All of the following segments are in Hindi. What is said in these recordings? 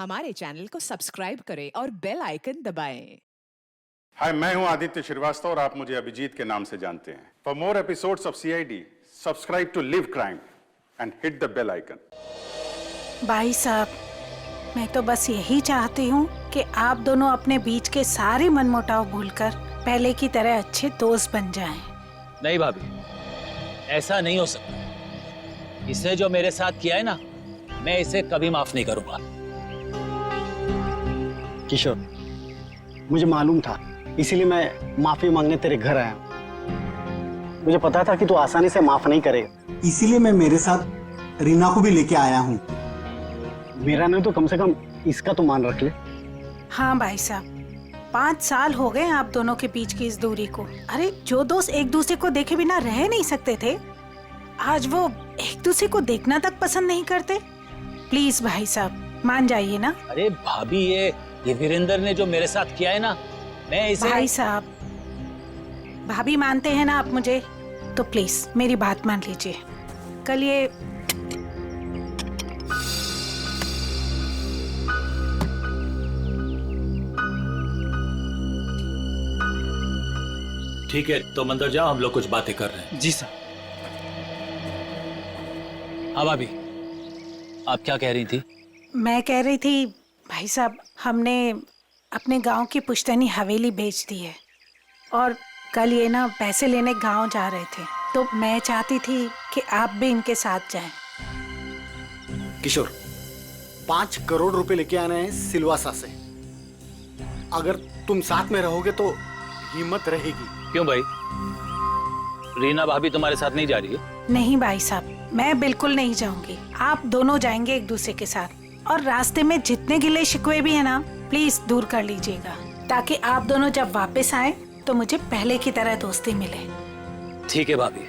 हमारे चैनल को सब्सक्राइब करें और बेल आइकन दबाएं। हाय, मैं हूं आदित्य श्रीवास्तव और आप मुझे अभिजीत के नाम से जानते हैं। For more episodes of CID, subscribe to Live Crime and hit the bell icon. भाई साहब, मैं तो बस यही चाहती हूँ कि आप दोनों अपने बीच के सारे मनमुटाव भूलकर पहले की तरह अच्छे दोस्त बन जाएं। नहीं भाभी, ऐसा नहीं हो सकता। इसने जो मेरे साथ किया है ना, मैं इसे कभी माफ नहीं करूंगा। किशोर, मुझे मालूम था, इसीलिए मैं माफी मांगने तेरे घर आया हूँ। मुझे पता था कि तू आसानी से माफ नहीं करेगा, इसीलिए मैं मेरे साथ रीना को भी लेके आया हूँ। मेरा नहीं तो कम से कम इसका तो मान रख ले। हाँ भाई साहब, 5 साल हो गए आप दोनों के बीच की इस दूरी को। अरे जो दोस्त एक दूसरे को देखे बिना रह नहीं सकते थे, आज वो एक दूसरे को देखना तक पसंद नहीं करते। प्लीज भाई साहब, मान जाइए ना। अरे भाभी, ये वीरेंद्र ने जो मेरे साथ किया है ना, मैं इसे... भाई साहब, भाभी मानते हैं ना आप मुझे, तो प्लीज मेरी बात मान लीजिए। कल ये ठीक है, तो अंदर जाओ, हम लोग कुछ बातें कर रहे हैं। जी सर। हाँ भाभी, आप क्या कह रही थी? मैं कह रही थी भाई साहब, हमने अपने गांव की पुश्तैनी हवेली बेच दी है और कल ये ना पैसे लेने गांव जा रहे थे, तो मैं चाहती थी कि आप भी इनके साथ जाएं। किशोर, 5 करोड़ रुपए लेके आने हैं सिलवासा से। अगर तुम साथ में रहोगे तो हिम्मत रहेगी। क्यों भाई, रीना भाभी तुम्हारे साथ नहीं जा रही है? नहीं भाई साहब, मैं बिल्कुल नहीं जाऊंगी। आप दोनों जाएंगे एक दूसरे के साथ, और रास्ते में जितने गिले शिकवे भी है ना, प्लीज दूर कर लीजिएगा, ताकि आप दोनों जब वापस आए तो मुझे पहले की तरह दोस्ती मिले। ठीक है भाभी,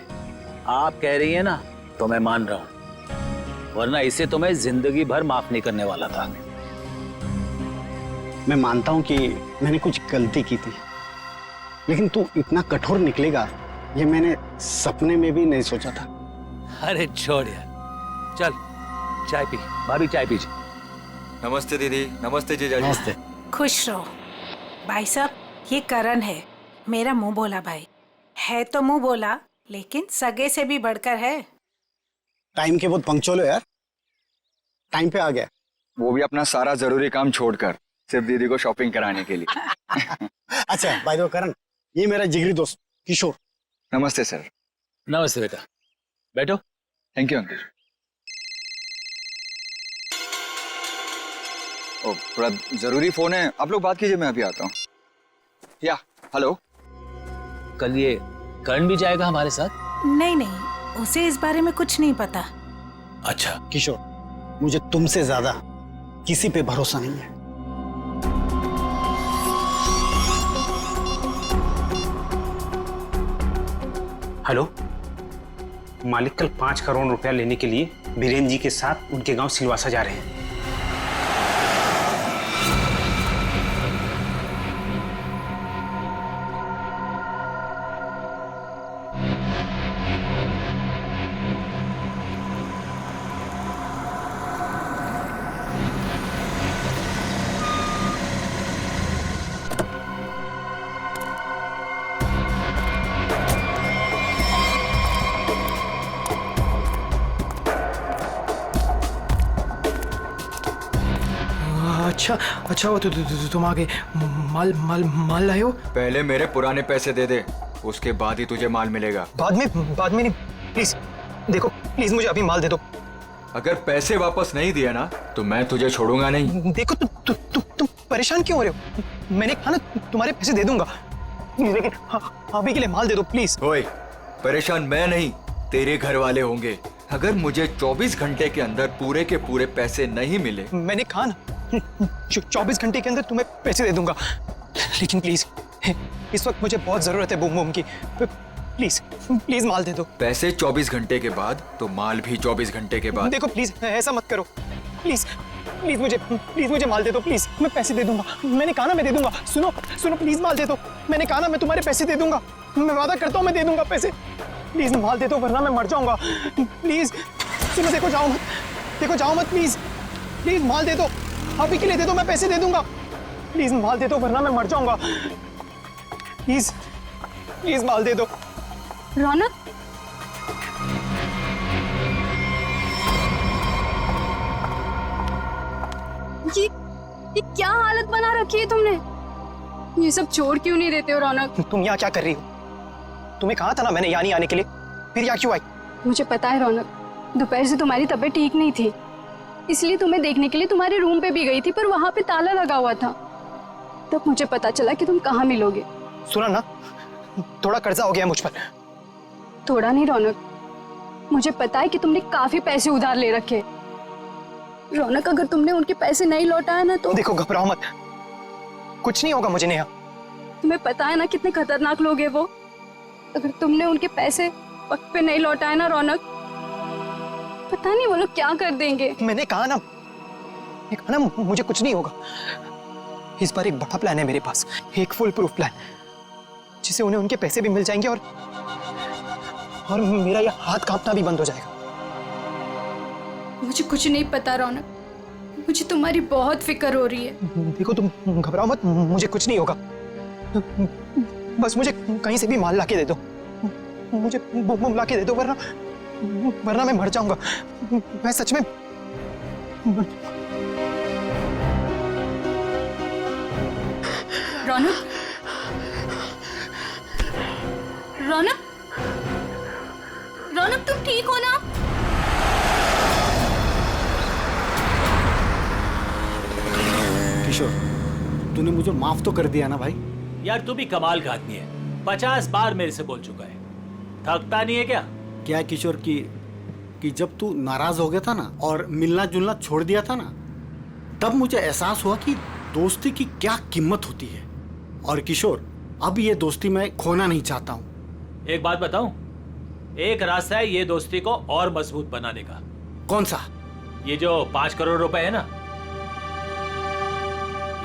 आप कह रही है ना, तो मैं मान रहा हूँ, वरना इसे तो मैं जिंदगी भर माफ नहीं करने वाला था। मैं मानता हूँ कि मैंने कुछ गलती की थी, लेकिन तू इतना कठोर निकलेगा ये मैंने सपने में भी नहीं सोचा था। अरे छोड़ यार, चल चाय पी। भाभी चाय पीजिए। नमस्ते दीदी। नमस्ते जीजाजी। नमस्ते। खुश रहो। भाई साहब, ये करण है, मेरा मुंह बोला भाई है। तो मुंह बोला, लेकिन सगे से भी बढ़कर है। टाइम के बहुत पंक्चुअल हो यार, टाइम पे आ गया। वो भी अपना सारा जरूरी काम छोड़कर सिर्फ दीदी को शॉपिंग कराने के लिए। अच्छा बाय द वे करण, ये मेरा जिगरी दोस्त किशोर। नमस्ते सर। नमस्ते बेटा, बैठो। Thank you uncle. ओ, थोड़ा जरूरी फोन है, आप लोग बात कीजिए, मैं अभी आता हूँ। या हेलो। कल ये करण भी जाएगा हमारे साथ? नहीं नहीं, उसे इस बारे में कुछ नहीं पता। अच्छा किशोर, मुझे तुमसे ज्यादा किसी पे भरोसा नहीं है। हेलो, मालिक कल 5 करोड़ रुपया लेने के लिए बीरेन जी के साथ उनके गांव सिलवासा जा रहे हैं। अच्छा वो तुम आगे माल लाए हो? पहले मेरे पुराने पैसे दे दे, उसके बाद ही तुझे माल मिलेगा। बाद में नहीं, प्लीज देखो, प्लीज मुझे अभी माल दे दो। अगर पैसे वापस नहीं दिया ना, तो मैं तुझे छोड़ूंगा नहीं। देखो तुम परेशान क्यों हो रहे हो? मैंने कहा ना तुम्हारे पैसे दे दूंगा, लेकिन अभी के लिए माल दे दो प्लीज। ओए, परेशान मैं नहीं, तेरे घर वाले होंगे। अगर मुझे 24 घंटे के अंदर पूरे के पूरे पैसे नहीं मिले, मैंने कहा ना 24 घंटे के अंदर तुम्हें पैसे दे दूंगा, लेकिन प्लीज इस वक्त मुझे बहुत जरूरत है बूम बूम की। प्लीज माल दे दो। पैसे 24 घंटे के बाद, तो माल भी 24 घंटे के बाद। देखो प्लीज ऐसा मत करो, प्लीज मुझे माल दे दो प्लीज। मैं पैसे दे दूंगा, मैंने कहा ना मैं दे दूंगा। सुनो प्लीज माल दे दो, मैंने कहा ना मैं तुम्हारे पैसे दे दूंगा, मैं वादा करता हूँ मैं दे दूंगा पैसे। प्लीज माल दे दो वरना मैं मर जाऊंगा। प्लीज सुनो, देखो जाओ मत प्लीज, प्लीज माल दे दो। अभी के लिए दे दो, मैं पैसे दे दूंगा। प्लीज माल दे दो वरना मैं मर जाऊंगा। प्लीज प्लीज माल दे दो। रौनक, ये क्या हालत बना रखी है तुमने? ये सब छोड़ क्यों नहीं देते हो रौनक? तुम यहाँ क्या कर रही हो? तुम्हें कहा था ना मैंने यहाँ नहीं आने के लिए, फिर यहाँ क्यों आई? मुझे पता है रौनक, दोपहर से तुम्हारी तबीयत ठीक नहीं थी, इसलिए तुम्हें देखने के लिए तुम्हारे रूम पे भी गई थी, पर वहां पे ताला लगा हुआ था। तब मुझे पता चला कि तुम कहाँ मिलोगे। सुना ना, थोड़ा कर्जा हो गया मुझ पर। थोड़ा नहीं रौनक, मुझे पता है कि तुमने काफी पैसे उधार ले रखे। रौनक, अगर तुमने उनके पैसे नहीं लौटाए ना तो देखो घबराओ मत, कुछ नहीं होगा मुझे नेहा। तुम्हें पता है ना कितने खतरनाक लोग हैं वो। अगर तुमने उनके पैसे वक्त पे नहीं लौटाए ना रौनक, पता नहीं वो लोग क्या कर देंगे। मैंने कहा ना मुझे कुछ नहीं होगा। इस बार एक बड़ा प्लान है मेरे पास, एक फुल प्रूफ प्लान, जिससे उन्हें उनके पैसे भी मिल जाएंगे और मेरा यह हाथ कांपना भी बंद हो जाएगा। मुझे कुछ नहीं पता रौनक, मुझे तुम्हारी बहुत फिक्र हो रही है। देखो तुम घबराओ मत, मुझे कुछ नहीं होगा। बस मुझे कहीं से भी माल लाके दे दो, मुझे बम लाके दे दो, वरना मैं मर जाऊंगा। मैं सच में रौनक, रौनक, रौनक तुम ठीक हो ना? किशोर, तूने मुझे माफ तो कर दिया ना भाई? यार तू भी कमाल का आदमी है, 50 बार मेरे से बोल चुका है, थकता नहीं है क्या? क्या है किशोर कि जब तू नाराज हो गया था ना और मिलना जुलना छोड़ दिया था ना, तब मुझे एहसास हुआ कि दोस्ती की क्या कीमत होती है। और किशोर, अब ये दोस्ती मैं खोना नहीं चाहता हूँ। एक बात बताऊं, एक रास्ता है ये दोस्ती को और मजबूत बनाने का। कौन सा? ये जो 5 करोड़ रुपए है ना,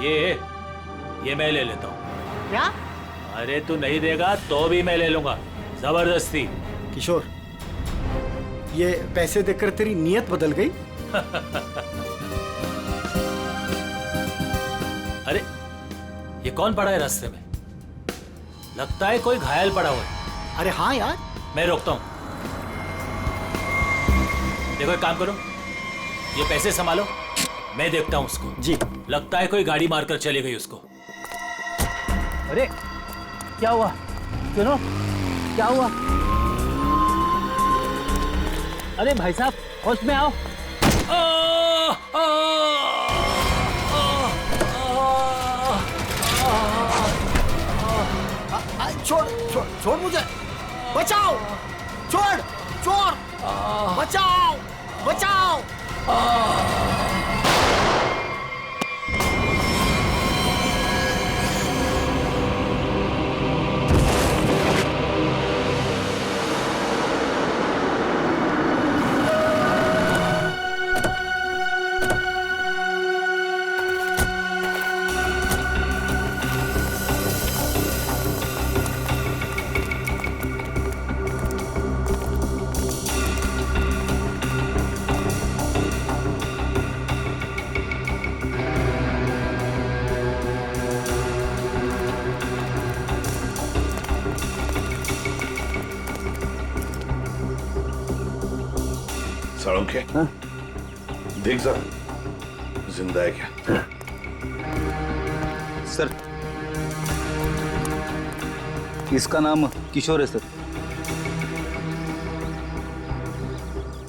ये मैं ले लेता हूँ। क्या? अरे तू नहीं देगा तो भी मैं ले लूंगा, जबरदस्ती। किशोर, ये पैसे देकर तेरी नीयत बदल गई? अरे ये कौन पड़ा है रास्ते में? लगता है कोई घायल पड़ा हुआ है। अरे हाँ यार। मैं रोकता हूँ। देखो एक काम करो, ये पैसे संभालो, मैं देखता हूँ उसको। जी। लगता है कोई गाड़ी मारकर चली गई उसको। अरे क्या हुआ? सुनो, क्या हुआ? अरे भाई साहब, होश में आओ। छोड़ मुझे, बचाओ, छोड़, चोर, बचाओ, बचाओ। साळुंखे, देख जरा जिंदा है क्या? सर, इसका नाम किशोर है सर।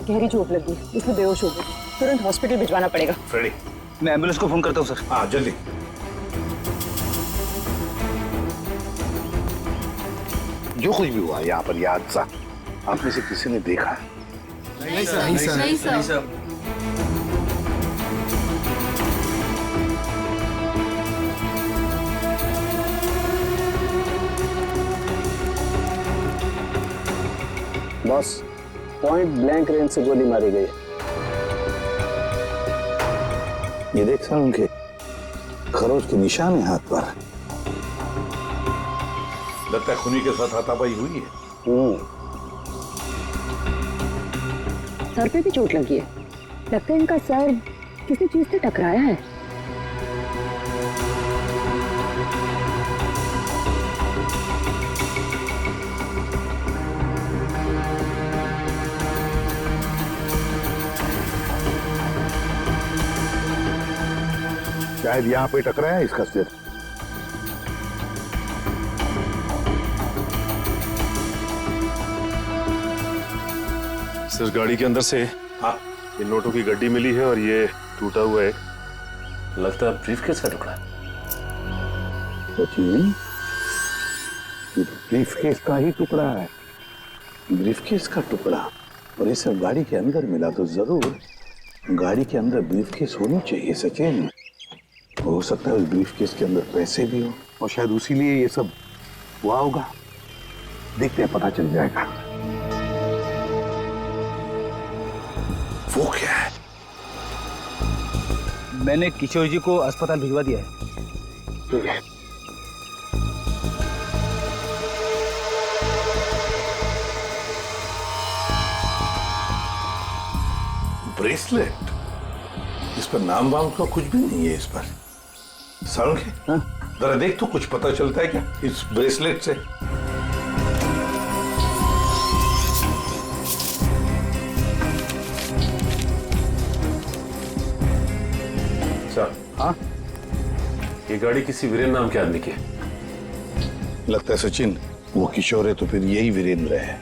गहरी चोट लगी, इसमें बेहोश हो गई, तुरंत हॉस्पिटल भिजवाना पड़ेगा। फ्रेडी, मैं एम्बुलेंस को फोन करता हूँ सर। हाँ जल्दी। जो कुछ भी हुआ यहाँ पर यह हादसा, आप में से किसी ने देखा है? नहीं सर, नहीं सर, नहीं sir. Boss, point blank range से गोली मारी गई। ये देख सर, उनके खरोच के निशान है हाथ पर। लगता है खूनी के साथ हाथापाई हुई है। सर पे भी चोट लगी है, लगता है इनका सर किसी चीज से टकराया है। शायद यहाँ पे टकराया इसका सिर। सर गाड़ी के अंदर से ये नोटों की गड्डी मिली है और ये टूटा हुआ है, लगता है ब्रीफकेस का टुकड़ा है। सचिन, ये ब्रीफकेस का ही टुकड़ा है, ब्रीफकेस का टुकड़ा। और ये सब गाड़ी के अंदर मिला तो जरूर गाड़ी के अंदर ब्रीफकेस होनी चाहिए सचिन। हो सकता है उस ब्रीफकेस के अंदर पैसे भी हो और शायद उसी लिए ये सब हुआ होगा। देखते हैं, पता चल जाएगा। वो क्या है? मैंने किशोर जी को अस्पताल भिजवा दिया है। ठीक है। ब्रेसलेट, इस पर नाम वाम का कुछ भी नहीं है इस पर। सालुंखे, जरा देख तो कुछ पता चलता है क्या इस ब्रेसलेट से? हाँ, ये गाड़ी किसी वीरेंद्र नाम के आदमी की है। लगता है सचिन वो किशोर है तो फिर यही वीरेंद्र है।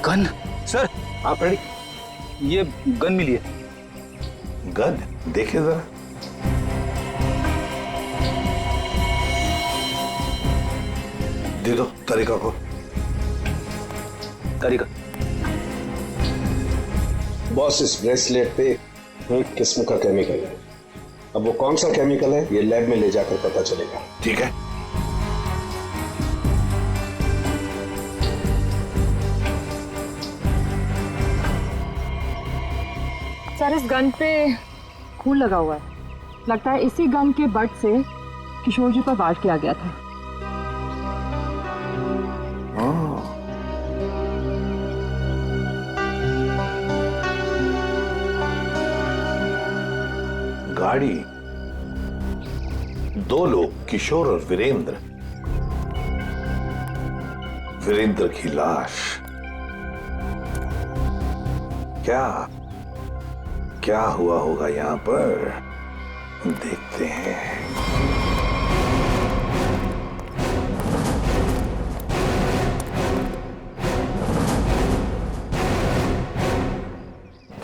Gun sir. आप रेडी? ये गन मिली है। गन देखे जरा। दे दो तरीका को। तरीका बॉस, इस ब्रेसलेट पे एक किस्म का केमिकल है। अब वो कौन सा केमिकल है ये लैब में ले जाकर पता चलेगा। ठीक है। सर, इस गन पे खून लगा हुआ है। लगता है इसी गन के बट से किशोर जी पर वार किया गया था। गाड़ी, दो लोग, किशोर और वीरेंद्र। वीरेंद्र की लाश। क्या हुआ होगा यहां पर, देखते हैं।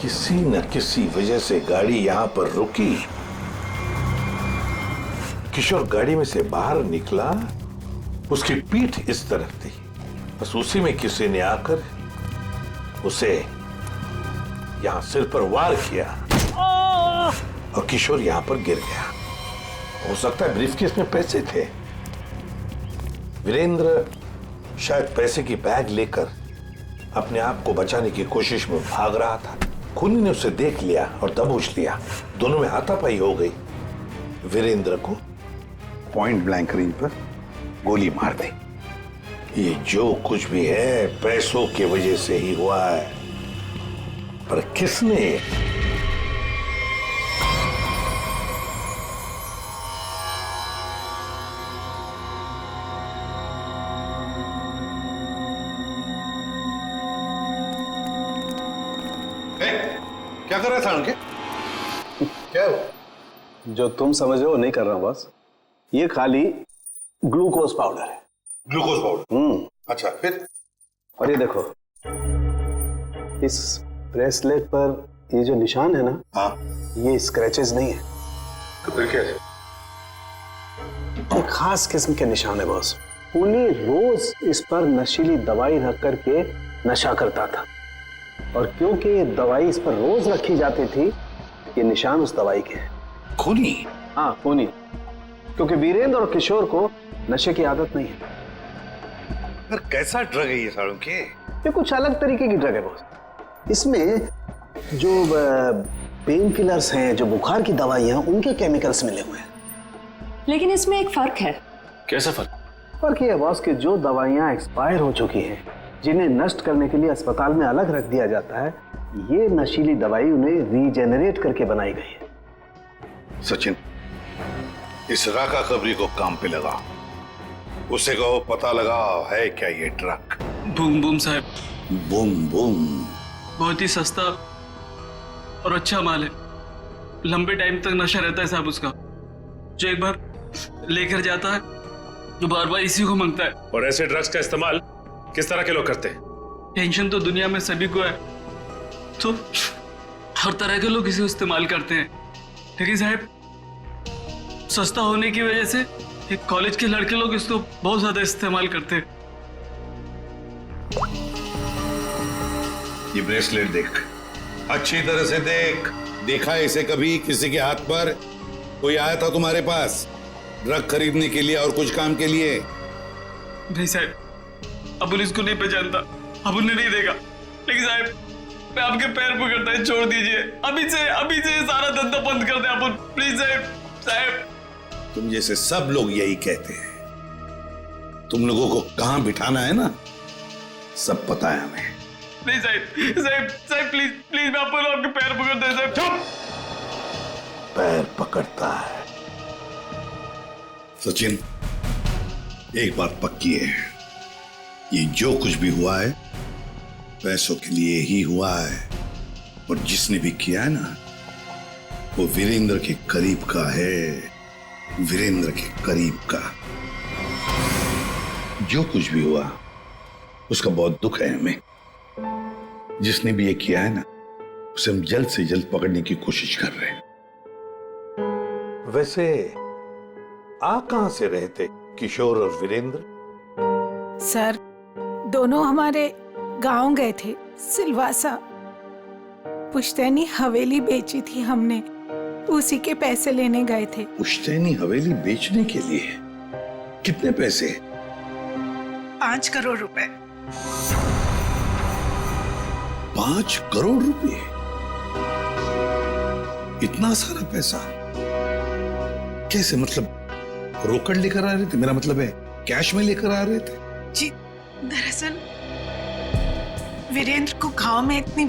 किसी न किसी वजह से गाड़ी यहां पर रुकी। किशोर गाड़ी में से बाहर निकला, उसकी पीठ इस तरफ थी, बस उसी में किसी ने आकर उसे यहां सिर पर वार किया और किशोर यहां पर गिर गया। हो सकता है ब्रीफकेस में पैसे थे। वीरेंद्र शायद पैसे की बैग लेकर अपने आप को बचाने की कोशिश में भाग रहा था। खूनी ने उसे देख लिया और दबोच लिया। दोनों में हाथापाई हो गई। वीरेंद्र को पॉइंट ब्लैंक रेंज पर गोली मार दी। ये जो कुछ भी है पैसों की वजह से ही हुआ है, पर किसने? क्या कर रहा था उनके? क्या हो? जो तुम समझ रहे हो नहीं कर रहा हूं बस। ये खाली ग्लूकोज पाउडर है। Glucose powder? अच्छा, फिर? और ये देखो, इस ब्रेसलेट पर ये जो निशान है ना, हाँ, ये स्क्रैचेस नहीं है। तो फिर क्या है? एक खास किस्म के निशान है बॉस। खूनी रोज इस पर नशीली दवाई रख करके नशा करता था, और क्योंकि ये दवाई इस पर रोज रखी जाती थी, ये निशान उस दवाई के हैं। खूनी? हाँ, खूनी। क्योंकि वीरेंद्र और किशोर को नशे की आदत नहीं है। पर कैसा ड्रग है ये सालों के? ये कुछ अलग तरीके की ड्रग है बॉस। इसमें जो पेन किलर्स हैं, जो बुखार की दवाइयां, उनके केमिकल्स मिले हुए हैं। लेकिन इसमें एक फर्क है। कैसा फर्क? फर्क ये है बॉस कि जो दवाइयां एक्सपायर हो चुकी हैं, जिन्हें नष्ट करने के लिए अस्पताल में अलग रख दिया जाता है, ये नशीली दवाई उन्हें रीजेनरेट करके बनाई गई है। सचिन, इस राका कबरी को काम पे लगा। उसे कहो पता लगा है क्या ये ट्रक। बूम बूम साहब। बूम बूम बहुत ही सस्ता और अच्छा माल है। लंबे टाइम तक नशा रहता है साहब उसका। जो एक बार लेकर जाता है जो बार बार इसी को मांगता है। और ऐसे ड्रग्स का इस्तेमाल किस तरह के लोग करते हैं? टेंशन तो दुनिया में सभी को है, तो हर तरह के लोग इसे इस्तेमाल करते हैं। लेकिन साहब सस्ता होने की वजह से एक कॉलेज के लड़के लोग इसको बहुत ज्यादा इस्तेमाल करते हैं। ये ब्रेसलेट देख, अच्छी तरह से देख। देखा है इसे कभी किसी के हाथ पर? कोई आया था तुम्हारे पास ड्रग खरीदने के लिए और कुछ काम के लिए? नहीं साहब, अबुल इसको नहीं पहचानता, अबुल ने नहीं देगा। लेकिन साहब मैं आपके पैर पकड़ता है, छोड़ दीजिए। अभी से सारा धंधा बंद कर दे अबुल, प्लीज साहब। तुम जैसे सब लोग यही कहते हैं। तुम लोगों को कहां बिठाना है ना, सब पता है हमें। नहीं साहब प्लीज मैं आपके पैर पकड़ता है साहब। चुप! पैर पकड़ता है? सचिन, एक बात पक्की है, ये जो कुछ भी हुआ है पैसों के लिए ही हुआ है। और जिसने भी किया है ना, वो वीरेंद्र के करीब का है, वीरेंद्र के करीब का। जो कुछ भी हुआ उसका बहुत दुख है हमें। जिसने भी ये किया है ना, उसे हम जल्द से जल्द पकड़ने की कोशिश कर रहे हैं। वैसे आप कहां से रहे थे किशोर और वीरेंद्र? सर दोनों हमारे गांव गए थे, सिलवासा। पुश्तैनी हवेली बेची थी हमने, उसी के पैसे लेने गए थे। पुश्तैनी हवेली बेचने के लिए? कितने पैसे? 5 करोड़ रुपए। 5 करोड़ रुपए? इतना सारा पैसा कैसे? मतलब रोकड़ लेकर आ रहे थे? मेरा मतलब है कैश में लेकर आ रहे थे? जी दरअसल वीरेंद्र को गांव में इतनी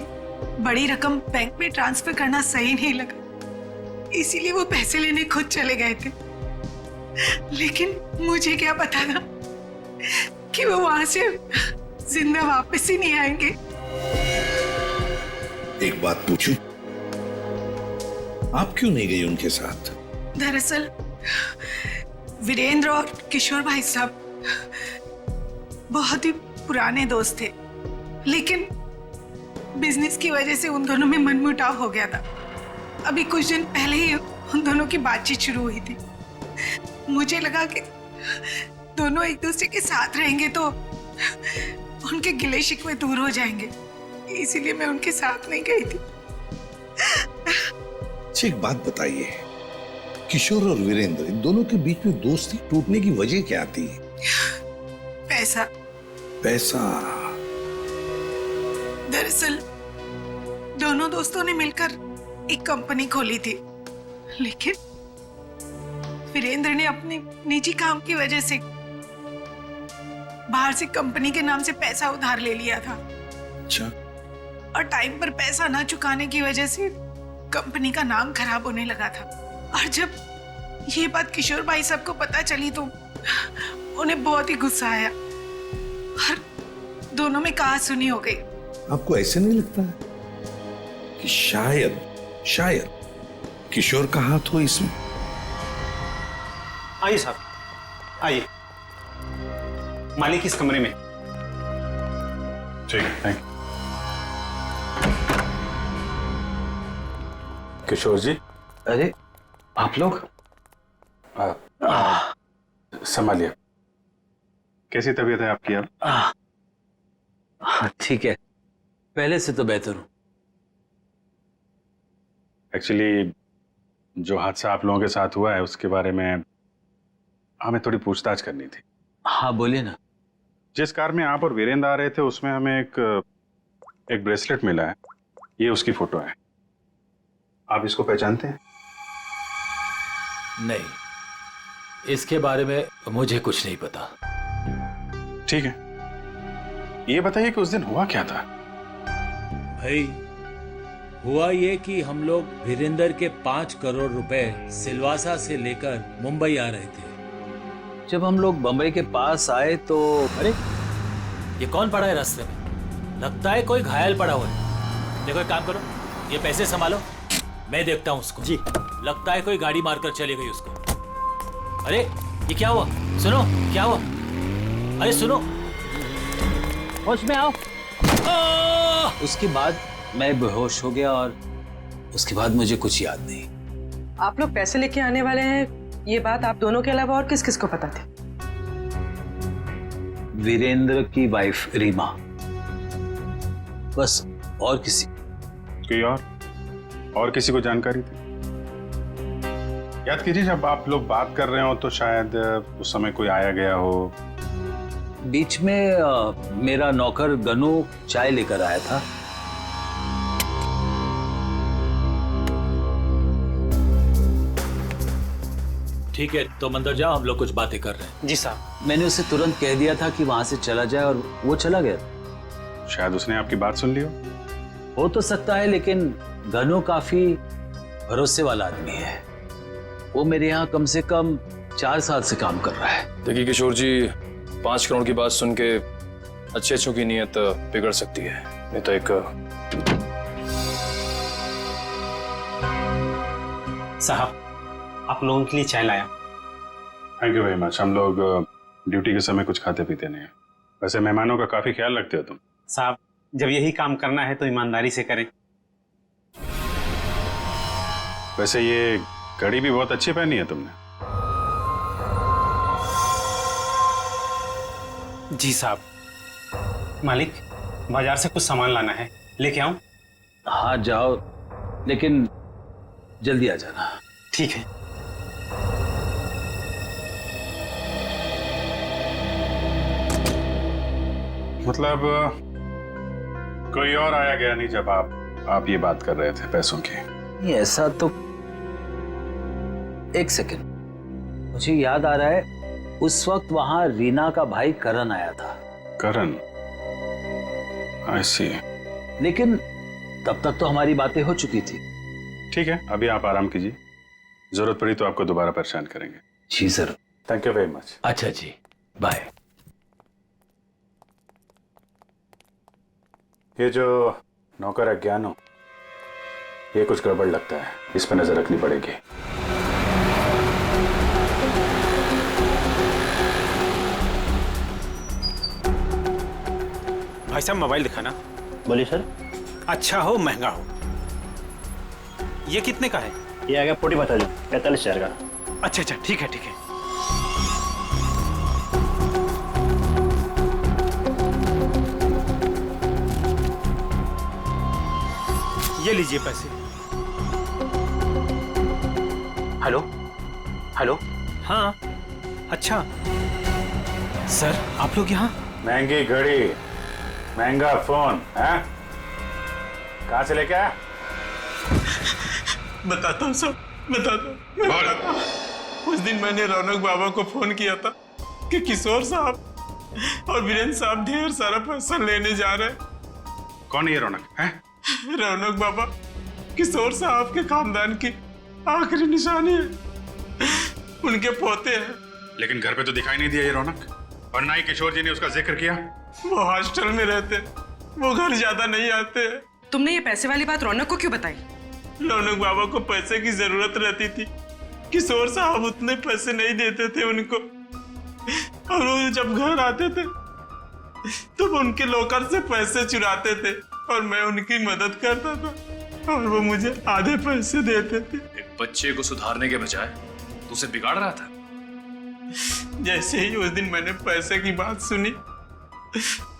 बड़ी रकम बैंक में ट्रांसफर करना सही नहीं लगा, इसीलिए वो पैसे लेने खुद चले गए थे। लेकिन मुझे क्या पता था कि वो वहां से जिंदा वापस ही नहीं आएंगे। एक बात पूछूं, आप क्यों नहीं गई उनके साथ? दरअसल वीरेंद्र और किशोर भाई साहब बहुत ही पुराने दोस्त थे, लेकिन बिजनेस की वजह से उन दोनों में मनमुटाव हो गया था। अभी कुछ दिन पहले ही उन दोनों की बातचीत शुरू हुई थी। मुझे लगा कि दोनों एक दूसरे के साथ रहेंगे तो उनके गिले शिकवे दूर हो जाएंगे, इसीलिए मैं उनके साथ नहीं गई थी। एक बात बताइए, किशोर और वीरेंद्र इन दोनों के बीच में दोस्ती टूटने की वजह क्या थी? पैसा। पैसा? दरअसल दोनों दोस्तों ने मिलकर एक कंपनी खोली थी, लेकिन वीरेंद्र ने अपने निजी काम की वजह से बाहर से कंपनी के नाम से पैसा उधार ले लिया था। अच्छा। और टाइम पर पैसा ना चुकाने की वजह से कंपनी का नाम खराब होने लगा था। और जब ये बात किशोर भाई साहब को पता चली तो उन्हें बहुत ही गुस्सा आया और दोनों में कहा-सुनी हो गई। आपको ऐसे नहीं लगता है कि शायद किशोर का हाथ हो इसमें? आइए साहब, आइए। मालिक इस कमरे में। ठीक है, थैंक यू। किशोर जी। अरे आप लोग? संभालिए। कैसी तबीयत है आपकी अब? ठीक है, पहले से तो बेहतर हूं। एक्चुअली जो हादसा आप लोगों के साथ हुआ है उसके बारे में हमें थोड़ी पूछताछ करनी थी। हाँ बोलिए ना। जिस कार में आप और वीरेंद्र आ रहे थे उसमें हमें एक ब्रेसलेट मिला है, ये उसकी फोटो है। आप इसको पहचानते हैं? नहीं, इसके बारे में मुझे कुछ नहीं पता। ठीक है, ये बताइए कि उस दिन हुआ क्या था? भाई हुआ ये कि हम लोग वीरेंद्र के 5 करोड़ रुपए सिलवासा से लेकर मुंबई आ रहे थे। जब हम लोग बम्बई के पास आए तो अरे ये कौन पड़ा है रास्ते में? लगता है कोई घायल पड़ा हुआ है। देखो एक काम करो, ये पैसे संभालो, मैं देखता हूँ उसको। जी। लगता है कोई गाड़ी मारकर चली गई उसको। अरे ये क्या हुआ? सुनो, क्या हुआ? अरे सुनो, होश में आओ। उसके बाद मैं बेहोश हो गया और उसके बाद मुझे कुछ याद नहीं। आप लोग पैसे लेके आने वाले हैं, ये बात आप दोनों के अलावा और किस किस को पता थी? वीरेंद्र की वाइफ रीमा, बस, और किसी कोई और किसी को जानकारी थी? याद कीजिए, जब आप लोग बात कर रहे हो तो शायद उस समय कोई आया गया हो। बीच में मेरा नौकर गनू चाय लेकर आया था। ठीक है, तुम अंदर जाओ, हम लोग कुछ बातें कर रहे हैं। जी साहब। मैंने उसे तुरंत कह दिया था कि वहां से चला जाए और वो चला गया। शायद उसने आपकी बात सुन ली हो तो सकता है, लेकिन गनू काफी भरोसे वाला आदमी है। वो मेरे यहाँ कम से कम 4 साल से काम कर रहा है। देखिए किशोर जी, 5 करोड़ की बात सुन के अच्छों की नीयत बिगड़ सकती है। नहीं तो एक साहब, आप लोगों के लिए चाय लाया। Thank you very much. हम लोग ड्यूटी के समय कुछ खाते पीते नहीं है। वैसे मेहमानों का काफी ख्याल रखते हो तुम। साहब, जब यही काम करना है तो ईमानदारी से करें। वैसे ये घड़ी भी बहुत अच्छी पहनी है तुमने। जी साहब। मालिक, बाजार से कुछ सामान लाना है, लेके आऊं? हाँ जाओ, लेकिन जल्दी आ जाना। ठीक है। मतलब कोई और आया गया नहीं जब आप ये बात कर रहे थे पैसों की? नहीं, ऐसा तो, एक सेकंड, मुझे याद आ रहा है, उस वक्त वहां रीना का भाई करण आया था। करण? आई सी। लेकिन तब तक तो हमारी बातें हो चुकी थी। ठीक है, अभी आप आराम कीजिए, जरूरत पड़ी तो आपको दोबारा परेशान करेंगे। जी sir. Thank you very much. अच्छा जी, बाय। ये जो नौकर है ज्ञानो, ये कुछ गड़बड़ लगता है, इस पर नजर रखनी पड़ेगी। भाई साहब, मोबाइल दिखाना। बोलिए सर। अच्छा हो महंगा हो। ये कितने का है? ये आ गया 45,000 का। अच्छा अच्छा, ठीक है ठीक है। ये लीजिए पैसे। Hello hello. हाँ, अच्छा सर, आप लोग यहाँ? महंगी घड़ी, महंगा फोन है, कहाँ से लेके आया? बताता हूँ सर, बताता हूँ। उस दिन मैंने रौनक बाबा को फोन किया था कि किशोर साहब और वीरेंद्र साहब ढेर सारा पैसा लेने जा रहे हैं। कौन है ये रौनक? है रौनक बाबा किशोर साहब के खानदान की आखिरी निशानी है, उनके पोते हैं। लेकिन घर पे तो दिखाई नहीं दिया ये रौनक, और ना ही किशोर जी ने उसका जिक्र किया। वो हॉस्टल में रहते, वो घर ज्यादा नहीं आते। तुमने ये पैसे वाली बात रौनक को क्यों बताई? रौनक बाबा को पैसे की जरूरत रहती थी, किशोर साहब उतने पैसे नहीं देते थे उनको, और वो जब घर आते थे तो वो उनके लॉकर से पैसे चुराते थे और मैं उनकी मदद करता था और वो मुझे आधे पैसे देते थे। एक बच्चे को सुधारने के बजाय तो उसे बिगाड़ रहा था। जैसे ही उस दिन मैंने पैसे की बात सुनी,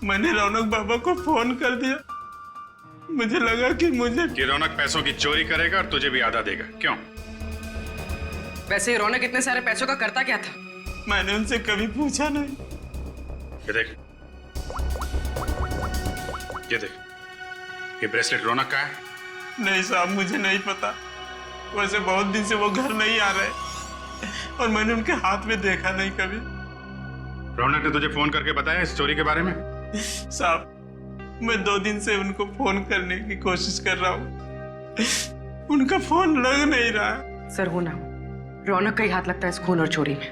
मैंने रौनक बाबा को फोन कर दिया। मुझे लगा कि रौनक पैसों की चोरी करेगा और तुझे भी आधा देगा। क्यों? वैसे रौनक इतने सारे पैसों का करता क्या था? मैंने उनसे कभी पूछा नहीं। ये देख, ये देख, ये ब्रेसलेट रौनक का है? नहीं साहब, मुझे नहीं पता। वैसे बहुत दिन से वो घर नहीं आ रहे और मैंने उनके हाथ में देखा नहीं कभी। रौनक ने तुझे फोन करके बताया इस चोरी के बारे में? साहब, मैं 2 दिन से उनको फोन करने की कोशिश कर रहा हूँ, उनका फोन लग नहीं रहा। सर, वो ना रौनक का ही हाथ लगता है इस खून और चोरी में।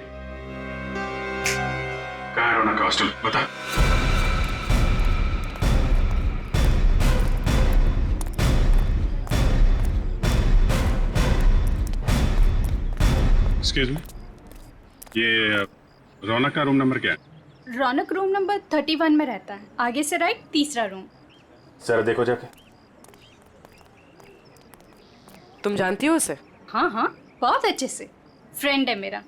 कहाँ है रौनक का हॉस्टल बता। एक्सक्यूज मी, ये रौनक का रूम नंबर क्या है? रौनक रूम नंबर 31 में रहता है, आगे से राइट, तीसरा रूम। जरा देखो जाके। तुम जानती हो उसे? हाँ हाँ, बहुत अच्छे से, फ्रेंड है मेरा।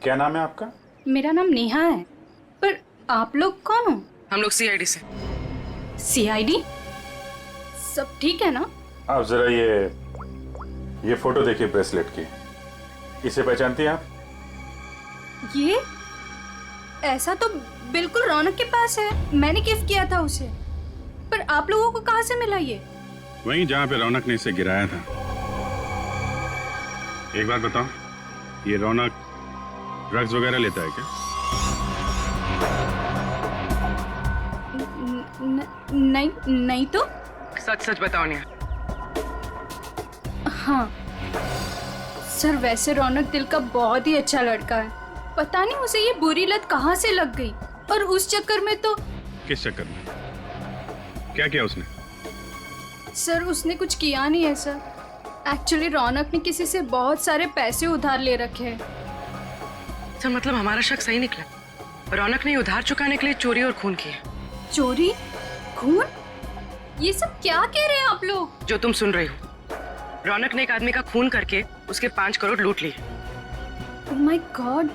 क्या नाम है आपका? मेरा नाम नेहा है। पर आप लोग कौन हो? हम लोग सीआईडी से। सीआईडी? सब ठीक है ना? आप जरा ये फोटो देखिए ब्रेसलेट की, इसे पहचानती हैं आप? ये ऐसा तो बिल्कुल रौनक के पास है, मैंने गिफ्ट किया था उसे। पर आप लोगों को कहाँ से मिला ये? वहीं जहाँ पे रौनक ने इसे गिराया था। एक बात बताओ, ये रौनक ड्रग्स वगैरह लेता है क्या? नहीं तो। सच सच बताओ नेहा। हाँ सर, वैसे रौनक दिल का बहुत ही अच्छा लड़का है। पता नहीं उसे ये बुरी लत कहाँ से लग गई, और उस चक्कर में तो। किस चक्कर में? क्या किया उसने? सर उसने कुछ किया नहीं है सर। एक्चुअली रौनक ने किसी से बहुत सारे पैसे उधार ले रखे हैं। सर मतलब हमारा शक सही निकला, रौनक ने उधार चुकाने के लिए चोरी और खून किए। चोरी? खून? ये सब क्या कह रहे हैं आप लोग? जो तुम सुन रही हो, रौनक ने एक आदमी का खून करके उसके 5 करोड़ लूट लिए। ओह माय गॉड,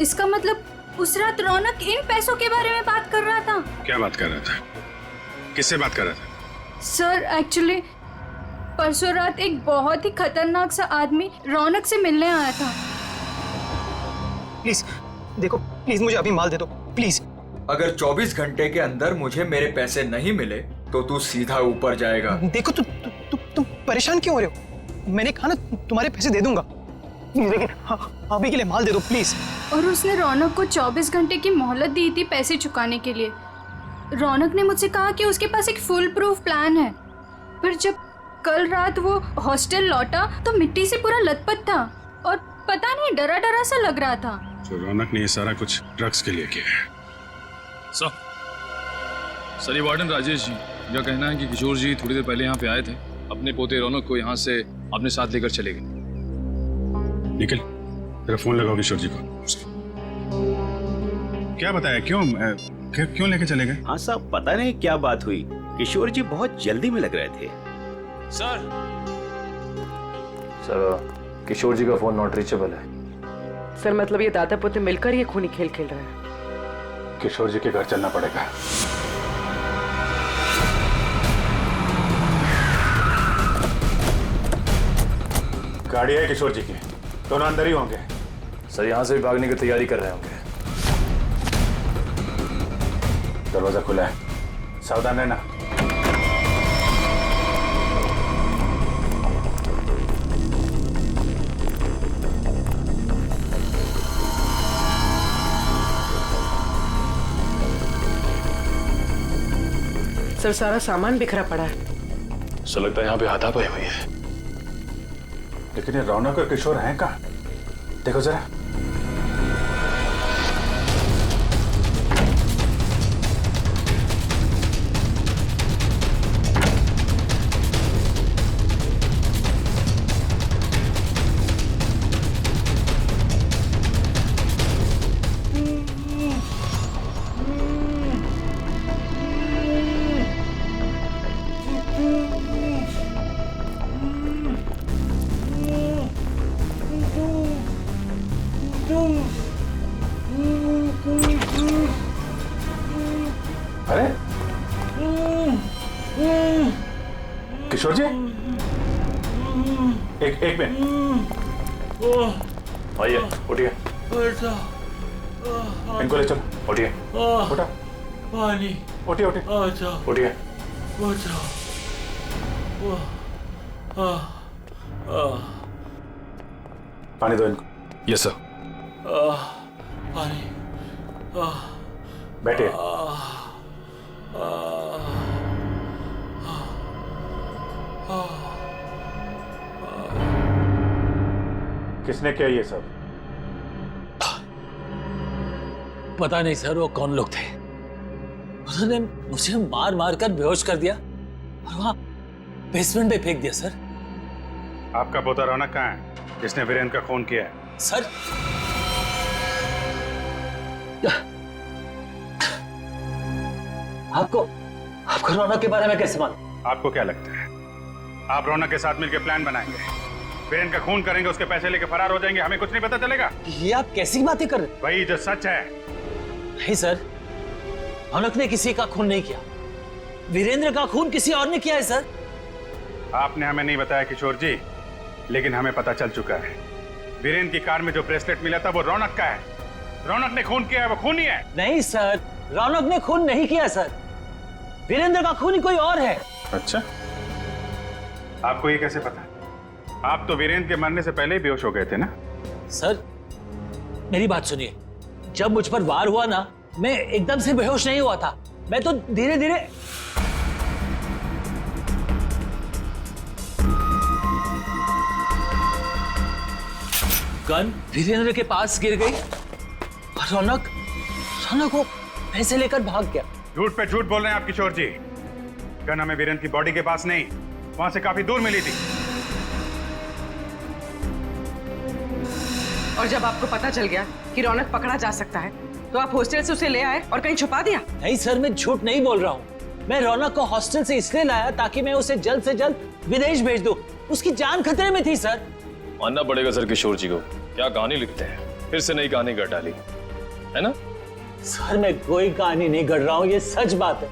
इसका मतलब उस रात रौनक इन पैसों के बारे में बात कर रहा था। क्या बात कर रहा था? किससे बात कर रहा था? सर एक्चुअली परसों रात एक बहुत ही खतरनाक सा आदमी रौनक से मिलने आया था। प्लीज देखो, प्लीज मुझे अभी माल दे दो प्लीज। अगर 24 घंटे के अंदर मुझे मेरे पैसे नहीं मिले तो तू सीधा ऊपर जाएगा। देखो तुम परेशान क्यों हो रहे हो? मैंने कहा ना तुम्हारे पैसे दे दूंगा, लेकिन अभी के लिए माल दे दो प्लीज। और उसने रौनक को 24 घंटे की मोहलत दी थी पैसे चुकाने के लिए। रौनक ने मुझसे कहा कि उसके पास एक फुल प्रूफ प्लान है। पर जब कल रात वो हॉस्टल लौटा तो मिट्टी से पूरा लथपथ था और पता नहीं डरा डरा सा लग रहा था। तो रौनक ने ये सारा कुछ ड्रग्स के लिए किया है। सर ये वार्डन राजेश जी का कहना है कि किशोर जी थोड़ी देर पहले यहाँ पे आए थे, अपने पोते रौनक को यहाँ से अपने साथ लेकर चले गए। निखिल, तेरा फोन लगाओ किशोर जी को। क्या बताया, क्यों लेके चले गए? हाँ साहब, पता नहीं क्या बात हुई, किशोर जी बहुत जल्दी में लग रहे थे। सर किशोर जी का फोन नॉट रीचेबल है। सर मतलब ये दादा पोते मिलकर ये खूनी खेल खेल रहे हैं। किशोर जी के घर चलना पड़ेगा। गाड़ी है किशोर जी की, दोनों अंदर ही होंगे। सर यहाँ से भी भागने की तैयारी कर रहे होंगे। दरवाजा खुला है, सावधान रहना। सर सारा सामान बिखरा पड़ा है। सर लगता है यहाँ पे हाथापाई हुई है। लेकिन ये रौनक और किशोर हैं कहाँ? देखो जरा। अरे किशोर जी, एक मिनट, आइए उठिए, इनको ले चलो। उठिए, उठा, पानी, उठिए उठिए। पानी दो इनको। Yes sir. पानी, बैठिए। किसने किया ये सब? पता नहीं सर वो कौन लोग थे। उन्होंने मुझे मार मार कर बेहोश कर दिया और वहां बेसमेंट में फेंक दिया सर। आपका पोता रौनक कहाँ है जिसने वीरेंद्र का खून किया है? सर आपको रौनक के बारे में कैसे मालूम? आपको क्या लगता है आप रौनक के साथ मिलकर प्लान बनाएंगे, वीरेंद्र का खून करेंगे, उसके पैसे लेके फरार हो जाएंगे, हमें कुछ नहीं पता चलेगा? ये आप कैसी बातें कर रहे हैं? वही जो सच है। नहीं सर, रौनक ने किसी का खून नहीं किया, वीरेंद्र का खून किसी और ने किया है सर। आपने हमें नहीं बताया किशोर जी, लेकिन हमें पता चल चुका है वीरेंद्र की कार में जो ब्रेसलेट मिला था वो रौनक का है। रौनक ने खून किया है, वो खूनी है। नहीं सर, रौनक ने खून नहीं किया सर, वीरेंद्र का खूनी कोई और है। अच्छा, आपको ये कैसे पता? आप तो वीरेंद्र के मरने से पहले ही बेहोश हो गए थे ना? सर मेरी बात सुनिए, जब मुझ पर वार हुआ ना, मैं एकदम से बेहोश नहीं हुआ था, मैं तो धीरे धीरे। गन वीरेंद्र के पास गिर गई और रौनक को पैसे लेकर भाग गया। झूठ पे झूठ बोल रहे हैं आप किशोर जी। गन हमें वीरेंद्र की बॉडी के पास नहीं, वहां से काफी दूर मिली थी। और जब आपको पता चल गया कि रौनक पकड़ा जा सकता है तो आप हॉस्टल से उसे ले आए और कहीं छुपा दिया? नहीं सर, मैं झूठ नहीं बोल रहा हूँ। मैं रौनक को हॉस्टल से इसलिए लाया ताकि मैं उसे जल्द से जल्द विदेश भेज दूं। उसकी जान खतरे में थी सर। मानना पड़ेगा सर किशोर जी को, क्या कहानी लिखते हैं, फिर से नई कहानी गढ़ डाली है ना? सर मैं कोई कहानी नहीं गढ़ रहा हूँ, ये सच बात है।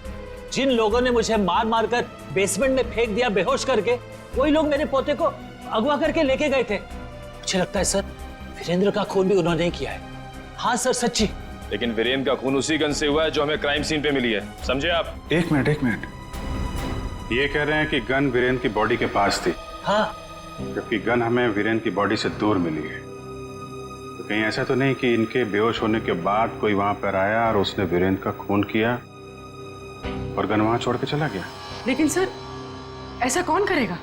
जिन लोगों ने मुझे मार मार कर बेसमेंट में फेंक दिया बेहोश करके, वही लोग मेरे पोते को अगवा करके लेके गए थे। मुझे लगता है सर वीरेंद्र का खून भी उन्होंने ही किया है। हाँ सर, सच्ची। लेकिन वीरेंद्र का खून उसी गन से हुआ है जो हमें क्राइम सीन पे मिली है, समझे आप? एक मिनट, ये कह रहे हैं कि गन वीरेंद्र की बॉडी के पास थी। हाँ, जबकि गन हमें वीरेंद्र की बॉडी से दूर मिली है। तो कहीं ऐसा तो नहीं कि इनके बेहोश होने के बाद कोई वहां पर आया और उसने वीरेंद्र का खून किया और गन वहां छोड़ के चला गया? लेकिन सर ऐसा कौन करेगा?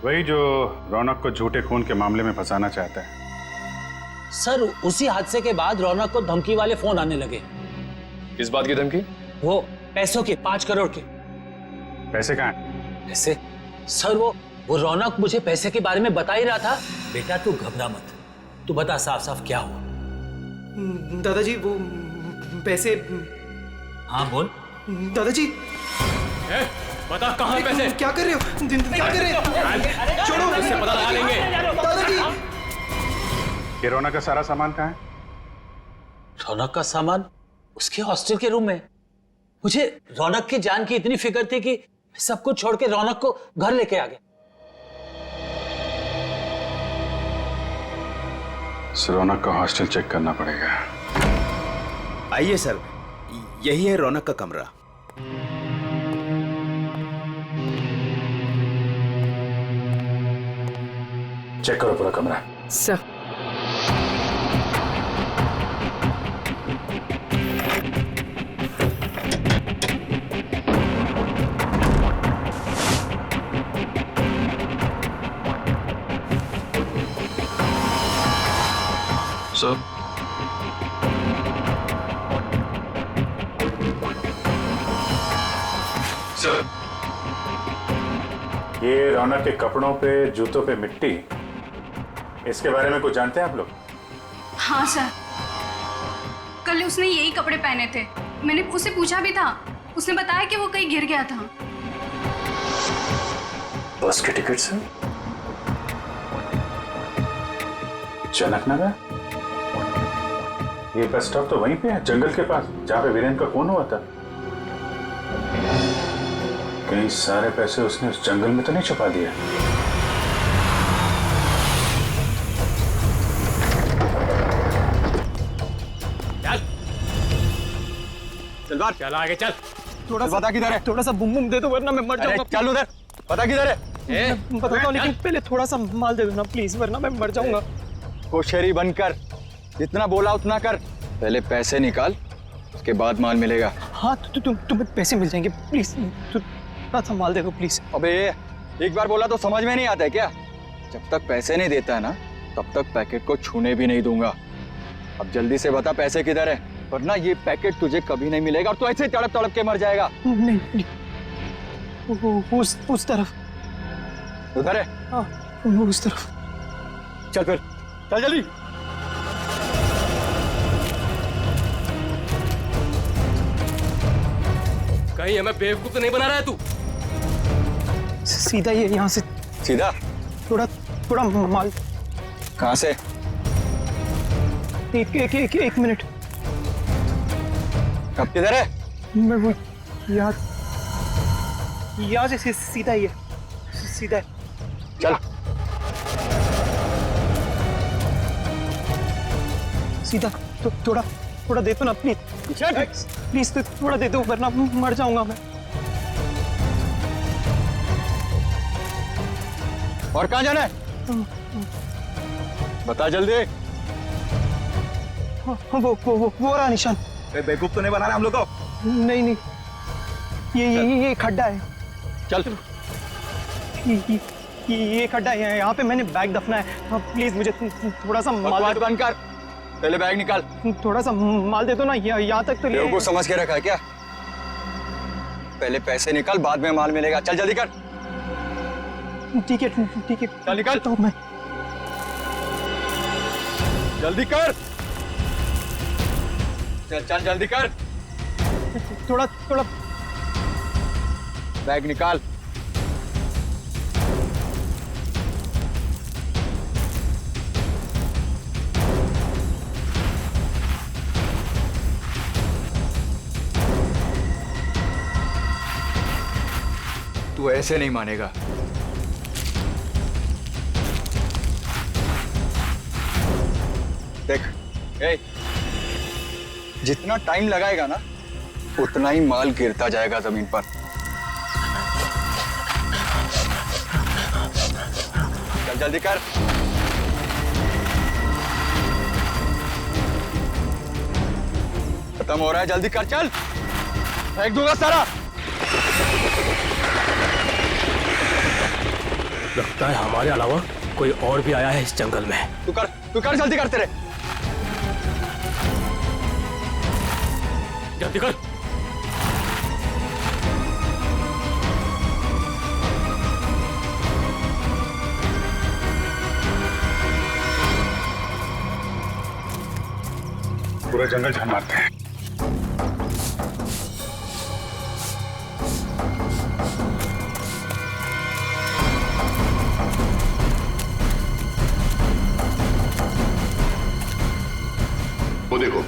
वही जो रौनक को झूठे खून के मामले में फंसाना चाहता है। सर उसी हादसे के बाद रौनक को धमकी वाले फोन आने लगे। किस बात की धमकी? वो पैसों की, 5 करोड़ के। पैसे कहाँ हैं? पैसे? सर वो रौनक मुझे पैसे के बारे में बता ही रहा था। बेटा तू घबरा मत, तू बता साफ साफ क्या हुआ। दादाजी वो पैसे। हाँ बोल। दादाजी बता कहाँ है पैसे? क्या कर रहे हो? क्या कर रहे हो? छोड़ो, इससे पता लगा लेंगे। दादाजी ये रौनक का सारा सामान कहाँ है? रौनक का सामान उसके हॉस्टल के रूम में। मुझे रौनक की जान की इतनी फिक्र थी कि सब कुछ छोड़ के रौनक को घर लेके आ गया। रौनक का हॉस्टल चेक करना पड़ेगा। आइए सर, यही है रौनक का कमरा। चेक करो पूरा कमरा। सर सर ये रौनक के कपड़ों पे, जूतों पे मिट्टी, इसके बारे में कुछ जानते हैं आप लोग? हाँ सर, कल उसने यही कपड़े पहने थे। मैंने उससे पूछा भी था, उसने बताया कि वो कहीं गिर गया था। बस के टिकट से जनकनगर? ये बस स्टॉप तो वहीं पे है, जंगल के पास, जहाँ पे वीरेंद्र का खून हुआ था। कहीं सारे पैसे उसने उस जंगल में तो नहीं छुपा दिया? चल बाहर, चल आगे चल। थोड़ा सा पता किधर है? थोड़ा सा बुम बुम दे दो वरना मैं मर जाऊंगा। चल उधर, पता किधर है? मैं बताता हूँ, लेकिन पहले थोड़ा सा माल दे दो ना प्लीज, वरना मैं मर जाऊंगा। होशियारी बंद कर, जितना बोला उतना कर। पहले पैसे निकाल, उसके बाद माल मिलेगा। हाँ तुम्हें पैसे मिल जाएंगे, प्लीज थोड़ा सा माल दे दो प्लीज। अबे एक बार बोला तो समझ में नहीं आता है क्या? जब तक पैसे नहीं देता है ना, तब तक पैकेट को छूने भी नहीं दूंगा। अब जल्दी से बता पैसे किधर है? वरना ये पैकेट तुझे कभी नहीं मिलेगा और तू ऐसे तड़प तड़प के मर जाएगा। नहीं, उस तरफ। उधर है? हाँ, उस तरफ। चल फिर, चल जल्दी। कहीं हमें बेवकूफ तो नहीं बना रहा है तू? सीधा ये यहाँ से। सीधा? थोड़ा माल। कहाँ से? एक मिनट। कब किधर है? मैं वो यहाँ से सीधा ही है, सीधा है। चल। सीधा। तो थोड़ा दे दो ना प्लीज। प्लीज तो थोड़ा दे दो वरना मर जाऊंगा मैं। और कहाँ जाना है? बता जल्दी। वो रहा निशान। बेवकूफ तो नहीं बना रहा हम लोग को? नहीं, ये खड्डा है। चल। ये खड्डा है, यहाँ पे मैंने बैग दफना है। प्लीज मुझे थोड़ा सा माल बंद कर। पहले बैग निकाल। थोड़ा सा माल दे दो ना, यहाँ तक तो ले। बेवकूफ समझ के रखा है क्या? पहले पैसे निकाल, बाद में माल मिलेगा। चल जल्दी कर। ठीक है। चल निकाल। तो मैं जल्दी कर। चल जल्दी कर। थोड़ा बैग निकाल। तू ऐसे नहीं मानेगा। देख, जितना टाइम लगाएगा ना उतना ही माल गिरता जाएगा जमीन पर। चल जल्दी कर। खत्म हो रहा है, जल्दी कर। चल, फेंक दूंगा सारा। लगता है हमारे अलावा कोई और भी आया है इस जंगल में। तू कर जल्दी कर। तेरे जल्दी कर। पूरा जंगल झाड़ मारते हैं। वो देखो,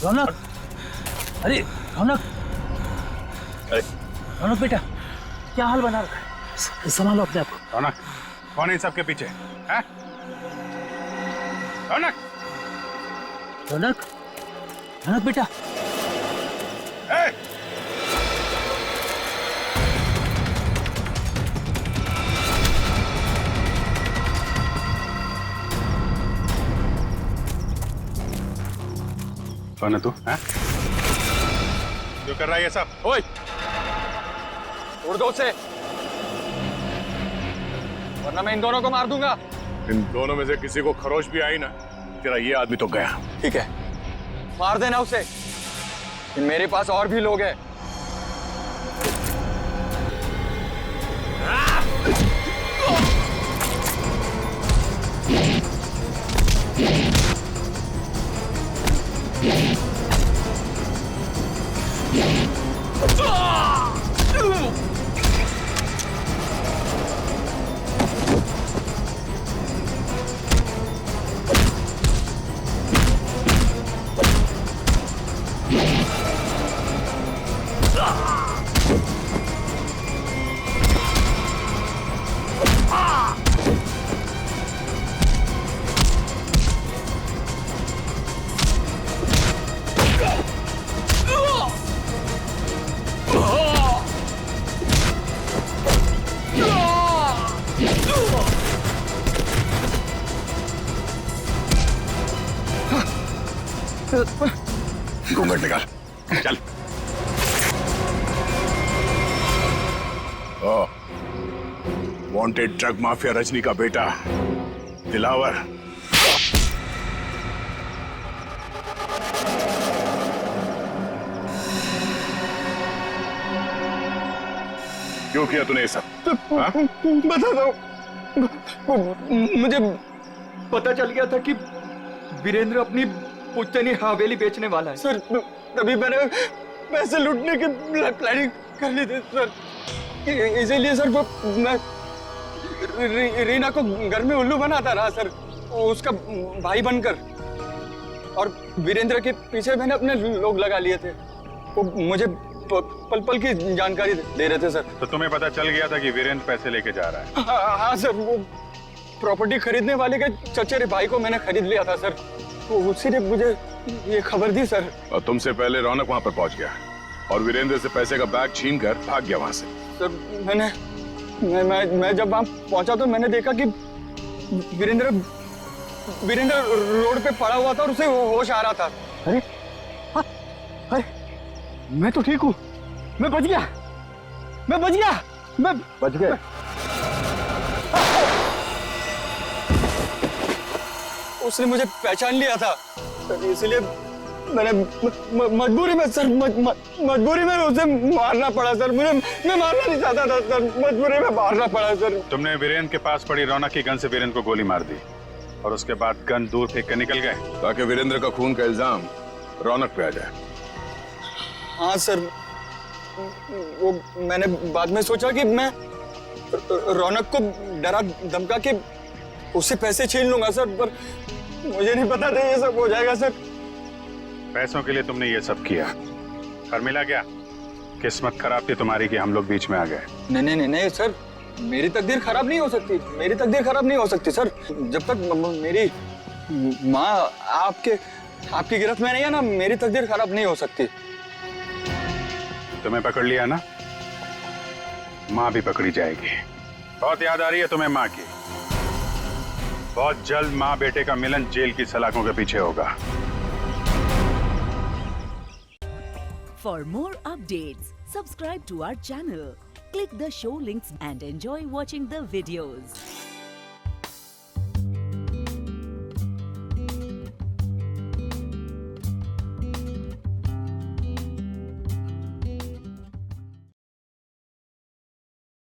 रौनक, अरे रौनक बेटा, क्या हाल बना रखा है? संभालो अपने आप को। रौनक, कौन है इन सबके पीछे? हैं? रौनक बेटा। कौन है तू? हैं? जो कर रहा है ये सब? ओए, उड़ दो उसे, वरना मैं इन दोनों को मार दूंगा। इन दोनों में से किसी को खरोच भी आई ना, तेरा ये आदमी तो गया। ठीक है, मार देना उसे। मेरे पास और भी लोग हैं। घूंघट निकाल, चल। वांटेड ड्रग माफिया रजनी का बेटा दिलावर। क्यों किया तूने ये सब? बता दो, मुझे पता चल गया था कि वीरेंद्र अपनी पुश्तैनी हवेली बेचने वाला है सर। तभी मैंने पैसे लूटने की प्लानिंग कर ली थी सर। इसीलिए सर मैं रीना को घर में उल्लू बनाता रहा सर, उसका भाई बनकर। और वीरेंद्र के पीछे मैंने अपने लोग लगा लिए थे, वो मुझे पल पल की जानकारी दे रहे थे सर। तो तुम्हें पता चल गया था कि वीरेंद्र पैसे लेके जा रहा है? हाँ सर, वो प्रॉपर्टी खरीदने वाले के चचेरे भाई को मैंने खरीद लिया था सर, तो उसी ने मुझे ये खबर दी सर। और तुमसे पहले रौनक वहां पर पहुंच गया और वीरेंद्र से पैसे का बैग छीन कर भाग गया वहां से। सर मैं जब वहां पहुंचा तो मैंने देखा कि वीरेंद्र रोड पे पड़ा हुआ था और उसे होश आ रहा था। अरे अरे मैं तो ठीक हूँ, मैं बच गया, मैं बच गया। उसने मुझे पहचान लिया था, इसलिए मैंने मजबूरी में सर मजबूरी में उसे मारना पड़ा सर। मैं मारना नहीं चाहता था सर, मजबूरी में मारना पड़ा सर। तुमने वीरेंद्र के पास पड़ी रौनक की गन से वीरेंद्र को गोली मार दी और उसके बाद गन दूर फेंक कर निकल गए ताकि वीरेंद्र का खून का इल्जाम रौनक पे आ जाए। हाँ सर, वो मैंने बाद में सोचा कि मैं रौनक को डरा धमका के उससे पैसे छीन लूंगा सर, पर मुझे नहीं पता था ये सब हो जाएगा सर। पैसों के लिए तुमने ये सब किया, पर मिला क्या? किस्मत खराब थी तुम्हारी कि हम लोग बीच में आ गए। नहीं सर, मेरी तकदीर खराब नहीं हो सकती, मेरी तकदीर खराब नहीं हो सकती सर। जब तक मेरी माँ आपकी गिरफ्त में नहीं है ना, मेरी तकदीर खराब नहीं हो सकती। तुम्हें पकड़ लिया ना, माँ भी पकड़ी जाएगी। बहुत याद आ रही है तुम्हें माँ की। बहुत जल्द माँ बेटे का मिलन जेल की सलाखों के पीछे होगा। For more updates, subscribe to our channel, click the show links and enjoy watching the videos.